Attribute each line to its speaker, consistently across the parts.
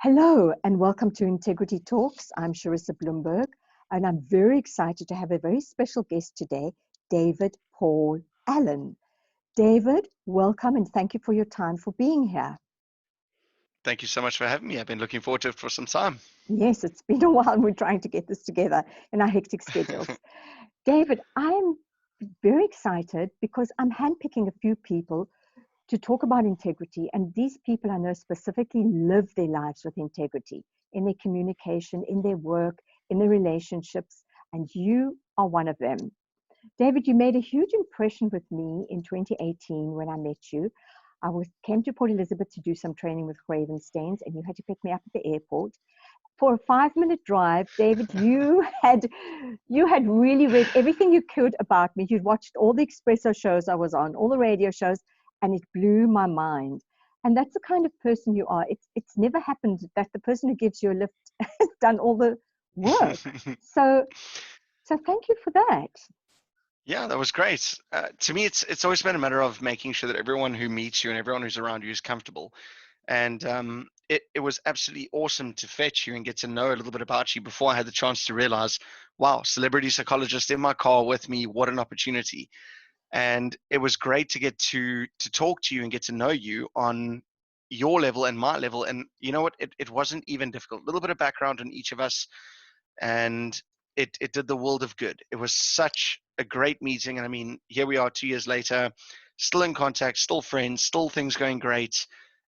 Speaker 1: Hello and welcome to Integrity Talks. I'm Charissa Bloomberg and I'm very excited to have a very special guest today, David Paul Allan. David, welcome and thank you for your time for being here.
Speaker 2: Thank you so much for having me. I've been looking forward to it for some time.
Speaker 1: Yes, it's been a while. We're trying to get this together in our hectic schedules. David, I'm very excited because I'm handpicking a few people to talk about integrity, and these people I know specifically live their lives with integrity in their communication, in their work, in their relationships, and you are one of them. David, you made a huge impression with me in 2018 when I met you. Came to Port Elizabeth to do some training with Ravensteins, and you had to pick me up at the airport. For a 5-minute drive, David, you had really read everything you could about me. You'd watched all the espresso shows I was on, all the radio shows, and it blew my mind. And that's the kind of person you are. It's never happened that the person who gives you a lift has done all the work. So thank you for that.
Speaker 2: Yeah, that was great. To me, it's always been a matter of making sure that everyone who meets you and everyone who's around you is comfortable. And it was absolutely awesome to fetch you and get to know a little bit about you before I had the chance to realize, wow, celebrity psychologist in my car with me, what an opportunity. And it was great to get to talk to you and get to know you on your level and my level. And you know what? It wasn't even difficult. A little bit of background on each of us, and it did the world of good. It was such a great meeting. And I mean, here we are 2 years later, still in contact, still friends, still things going great,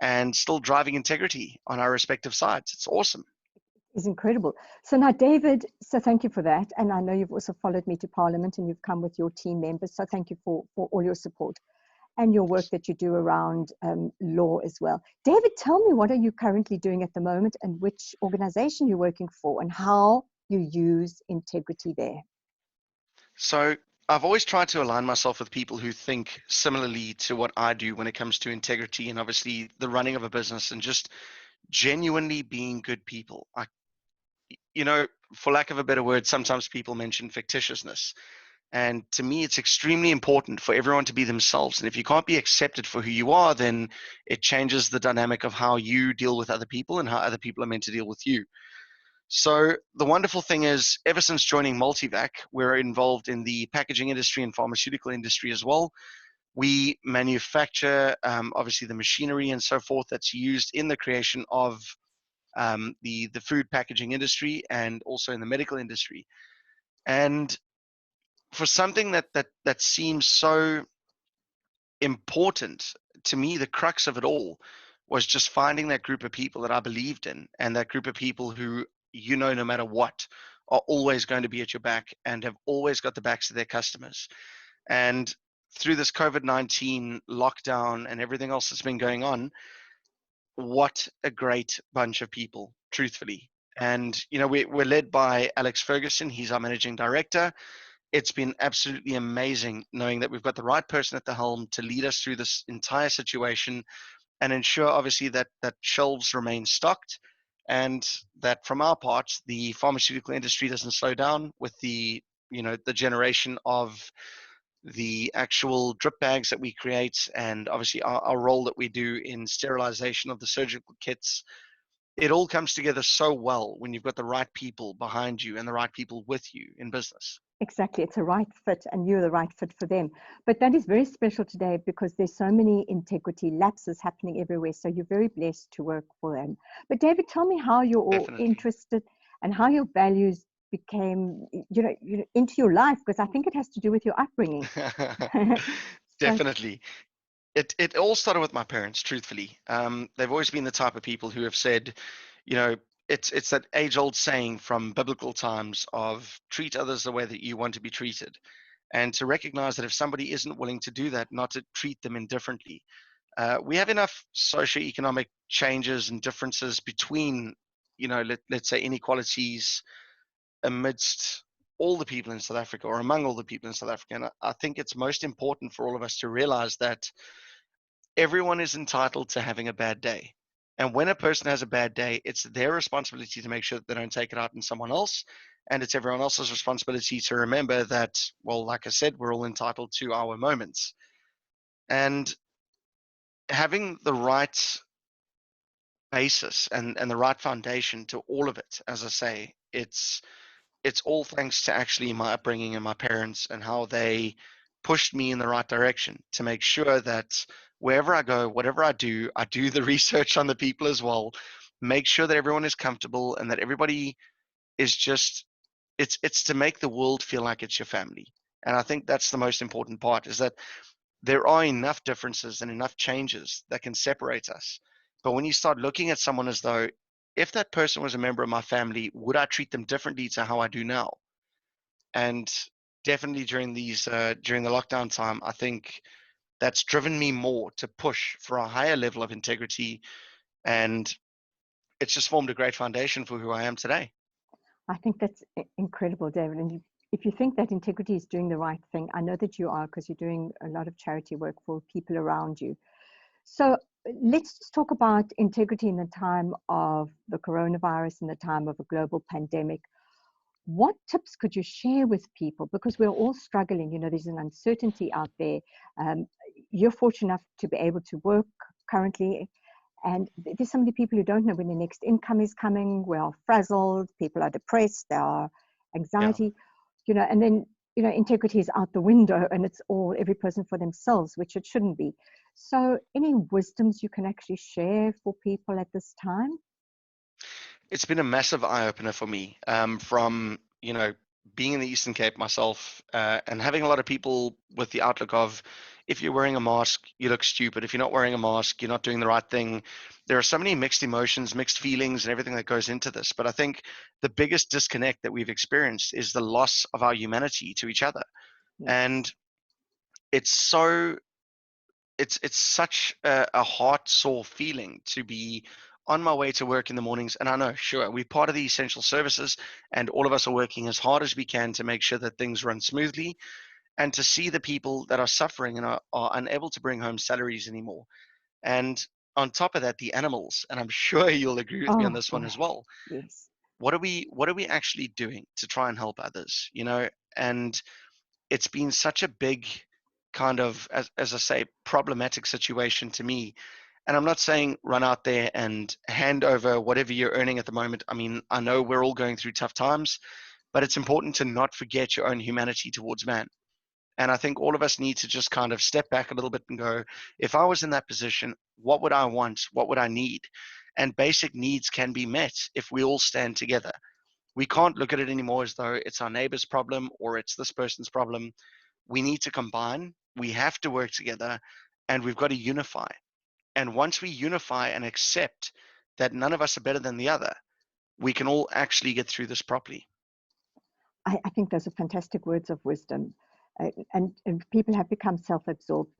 Speaker 2: and still driving integrity on our respective sides. It's awesome.
Speaker 1: It's incredible. So now, David, so thank you for that. And I know you've also followed me to Parliament and you've come with your team members. So thank you for all your support and your work that you do around law as well. David, tell me, what are you currently doing at the moment and which organization you're working for and how you use integrity there?
Speaker 2: So I've always tried to align myself with people who think similarly to what I do when it comes to integrity and obviously the running of a business and just genuinely being good people. For lack of a better word, sometimes people mention fictitiousness. And to me, it's extremely important for everyone to be themselves. And if you can't be accepted for who you are, then it changes the dynamic of how you deal with other people and how other people are meant to deal with you. So the wonderful thing is, ever since joining Multivac, we're involved in the packaging industry and pharmaceutical industry as well. We manufacture, obviously, the machinery and so forth that's used in the creation of the food packaging industry and also in the medical industry. And for something that seems so important to me, the crux of it all was just finding that group of people that I believed in, and that group of people who, no matter what, are always going to be at your back and have always got the backs of their customers. And through this COVID-19 lockdown and everything else that's been going on, what a great bunch of people, truthfully. And we're led by Alex Ferguson. He's our managing director. It's been absolutely amazing knowing that we've got the right person at the helm to lead us through this entire situation and ensure, obviously, that shelves remain stocked, and that from our part, the pharmaceutical industry doesn't slow down with the generation of the actual drip bags that we create, and obviously our role that we do in sterilization of the surgical kits. It all comes together so well when you've got the right people behind you and the right people with you in business.
Speaker 1: Exactly, it's a right fit and you're the right fit for them. But that is very special today because there's so many integrity lapses happening everywhere. So you're very blessed to work for them. But David, tell me how you're all
Speaker 2: Definitely.
Speaker 1: interested and how your values became, into your life, because I think it has to do with your upbringing.
Speaker 2: Definitely. It all started with my parents, truthfully. They've always been the type of people who have said, it's that age-old saying from biblical times of treat others the way that you want to be treated, and to recognize that if somebody isn't willing to do that, not to treat them indifferently. We have enough socioeconomic changes and differences between, let's say, inequalities amidst all the people in South Africa, or among all the people in South Africa. And I think it's most important for all of us to realize that everyone is entitled to having a bad day. And when a person has a bad day, it's their responsibility to make sure that they don't take it out on someone else. And it's everyone else's responsibility to remember that, well, like I said, we're all entitled to our moments. And having the right basis and the right foundation to all of it. As I say, it's all thanks to actually my upbringing and my parents and how they pushed me in the right direction to make sure that wherever I go, whatever I do the research on the people as well, make sure that everyone is comfortable and that everybody is just, it's to make the world feel like it's your family. And I think that's the most important part, is that there are enough differences and enough changes that can separate us. But when you start looking at someone as though, if that person was a member of my family, would I treat them differently to how I do now? And definitely during the lockdown time, I think that's driven me more to push for a higher level of integrity, and it's just formed a great foundation for who I am today.
Speaker 1: I think that's incredible, David. And if you think that integrity is doing the right thing, I know that you are, because you're doing a lot of charity work for people around you. So let's just talk about integrity in the time of the coronavirus, in the time of a global pandemic. What tips could you share with people? Because we're all struggling. You know, there's an uncertainty out there. Um, you're fortunate enough to be able to work currently. And there's so many people who don't know when the next income is coming. We are frazzled. People are depressed. There are
Speaker 2: Yeah.
Speaker 1: anxiety, you know, and then, you know, integrity is out the window and it's all every person for themselves, which it shouldn't be. So any wisdoms you can actually share for people at this time?
Speaker 2: It's been a massive eye opener for me, from being in the Eastern Cape myself, and having a lot of people with the outlook of, if you're wearing a mask, you look stupid. If you're not wearing a mask, you're not doing the right thing. There are so many mixed emotions, mixed feelings, and everything that goes into this. But I think the biggest disconnect that we've experienced is the loss of our humanity to each other,
Speaker 1: Yes.
Speaker 2: and it's so it's such a heart sore feeling to be on my way to work in the mornings. And I know, sure, we're part of the essential services, and all of us are working as hard as we can to make sure that things run smoothly, and to see the people that are suffering and are unable to bring home salaries anymore. And on top of that, the animals, and I'm sure you'll agree with me on
Speaker 1: Oh
Speaker 2: this one
Speaker 1: boy.
Speaker 2: as well.
Speaker 1: Yes.
Speaker 2: What are we actually doing to try and help others? And it's been such a big kind of, as I say, problematic situation to me. And I'm not saying run out there and hand over whatever you're earning at the moment. I mean, I know we're all going through tough times, but it's important to not forget your own humanity towards man. And I think all of us need to just kind of step back a little bit and go, if I was in that position, what would I want? What would I need? And basic needs can be met if we all stand together. We can't look at it anymore as though it's our neighbor's problem or it's this person's problem. We need to combine, we have to work together, and we've got to unify. And once we unify and accept that none of us are better than the other, we can all actually get through this properly.
Speaker 1: I think those are fantastic words of wisdom. And people have become self-absorbed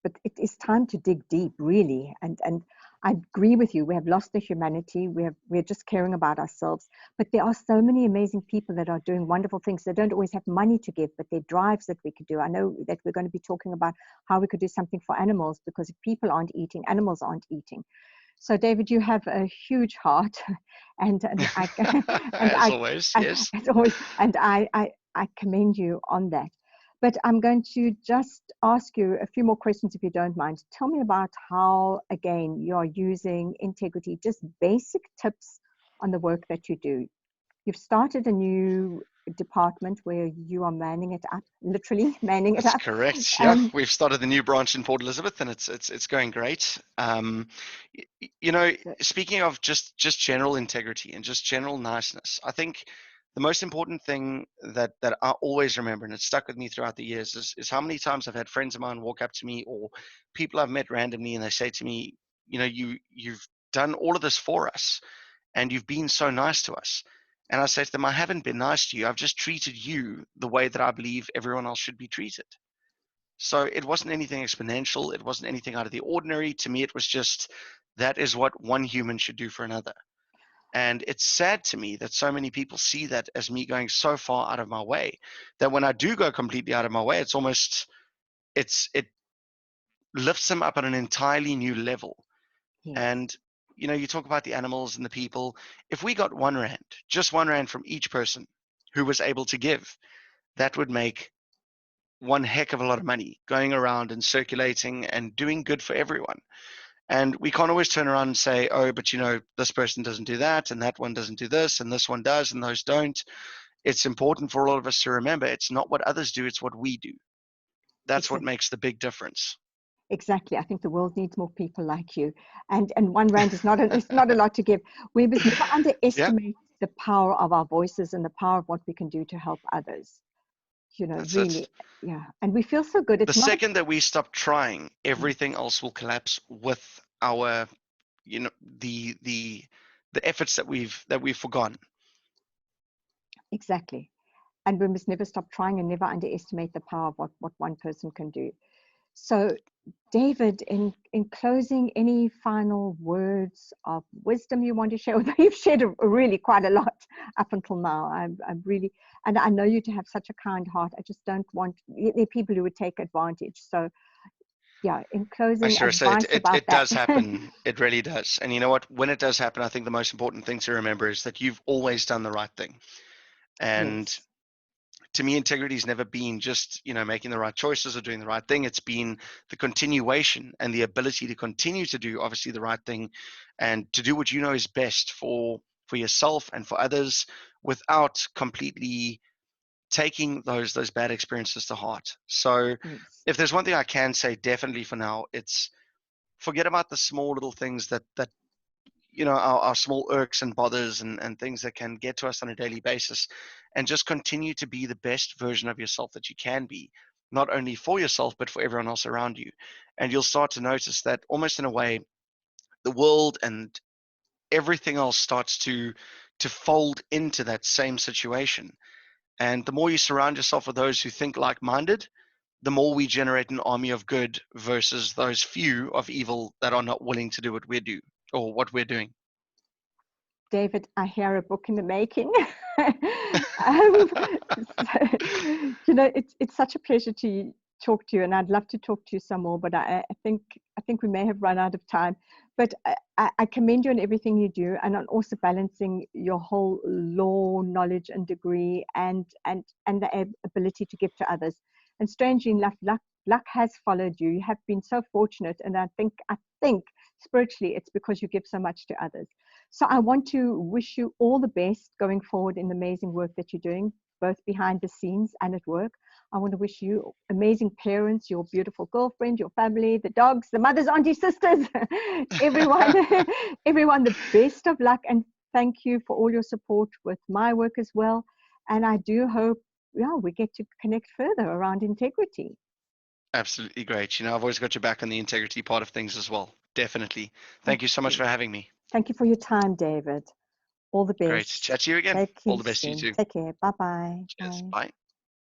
Speaker 1: but it is time to dig deep, really. And I agree with you. We have lost the humanity. We're just caring about ourselves. But there are so many amazing people that are doing wonderful things. They don't always have money to give, but they're drives that we could do. I know that we're going to be talking about how we could do something for animals, because if people aren't eating, animals aren't eating. So, David, you have a huge heart, and I and
Speaker 2: As always, yes.
Speaker 1: as always, and I commend you on that. But I'm going to just ask you a few more questions, if you don't mind. Tell me about how, again, you are using integrity, just basic tips on the work that you do. You've started a new department where you are manning it up, literally manning it
Speaker 2: That's
Speaker 1: up.
Speaker 2: correct. Yeah,
Speaker 1: Um,
Speaker 2: we've started the new branch in Port Elizabeth, and it's going great. You know, speaking of just general integrity and just general niceness, I think the most important thing that I always remember, and it's stuck with me throughout the years, is how many times I've had friends of mine walk up to me, or people I've met randomly, and they say to me, you've done all of this for us, and you've been so nice to us. And I say to them, I haven't been nice to you. I've just treated you the way that I believe everyone else should be treated. So it wasn't anything exponential. It wasn't anything out of the ordinary. To me, it was just, that is what one human should do for another. And it's sad to me that so many people see that as me going so far out of my way, that when I do go completely out of my way, it lifts them up at an entirely new level.
Speaker 1: yes,
Speaker 2: And you talk about the animals and the people. If we got 1 rand, just 1 rand from each person who was able to give, that would make one heck of a lot of money going around and circulating and doing good for everyone. And we can't always turn around and say, oh, but this person doesn't do that, and that one doesn't do this, and this one does, and those don't. It's important for all of us to remember it's not what others do, it's what we do. That's what makes the big difference.
Speaker 1: Exactly. I think the world needs more people like you. And 1 rand is it's not a lot to give. We must never underestimate the power of our voices and the power of what we can do to help others.
Speaker 2: That's
Speaker 1: really,
Speaker 2: it.
Speaker 1: yeah. And we feel so good.
Speaker 2: The second that we stop trying, everything else will collapse with our, the efforts that we've forgone.
Speaker 1: Exactly. And we must never stop trying and never underestimate the power of what one person can do. So, David, in closing, any final words of wisdom you want to share? You've shared really quite a lot up until now. I'm really, and I know you to have such a kind heart. I just don't want, there are people who would take advantage. So, yeah, in closing, advice about
Speaker 2: it
Speaker 1: that.
Speaker 2: does happen. It really does. And you know what? When it does happen, I think the most important thing to remember is that you've always done the right thing. And
Speaker 1: Yes.
Speaker 2: to me, integrity has never been just, making the right choices or doing the right thing. It's been the continuation and the ability to continue to do obviously the right thing and to do what you know is best for yourself and for others without completely taking those bad experiences to heart. So
Speaker 1: Yes.
Speaker 2: if there's one thing I can say definitely for now, it's forget about the small little things that our small irks and bothers and things that can get to us on a daily basis, and just continue to be the best version of yourself that you can be, not only for yourself but for everyone else around you. And you'll start to notice that almost in a way the world and everything else starts to fold into that same situation. And the more you surround yourself with those who think like-minded, the more we generate an army of good versus those few of evil that are not willing to do what we do or what we're doing.
Speaker 1: David, I hear a book in the making. um, it's such a pleasure to talk to you, and I'd love to talk to you some more. But I think we may have run out of time. But I commend you on everything you do, and on also balancing your whole law knowledge and degree, and the ability to give to others. And strangely enough, luck has followed you. You have been so fortunate, and I think spiritually, it's because you give so much to others. So I want to wish you all the best going forward in the amazing work that you're doing, both behind the scenes and at work. I want to wish you amazing parents, your beautiful girlfriend, your family, the dogs, the mothers, aunties, sisters, everyone, everyone the best of luck. And thank you for all your support with my work as well. And I do hope, we get to connect further around integrity.
Speaker 2: Absolutely great. I've always got your back on the integrity part of things as well. Definitely.
Speaker 1: Thank
Speaker 2: Thank you so much
Speaker 1: you.
Speaker 2: for having me.
Speaker 1: Thank you for your time, David. All the
Speaker 2: Great.
Speaker 1: best.
Speaker 2: Chat to you again.
Speaker 1: Take
Speaker 2: All
Speaker 1: care
Speaker 2: the best to you
Speaker 1: soon.
Speaker 2: too.
Speaker 1: Take care. Bye-bye.
Speaker 2: Cheers.
Speaker 1: Bye.
Speaker 2: Bye.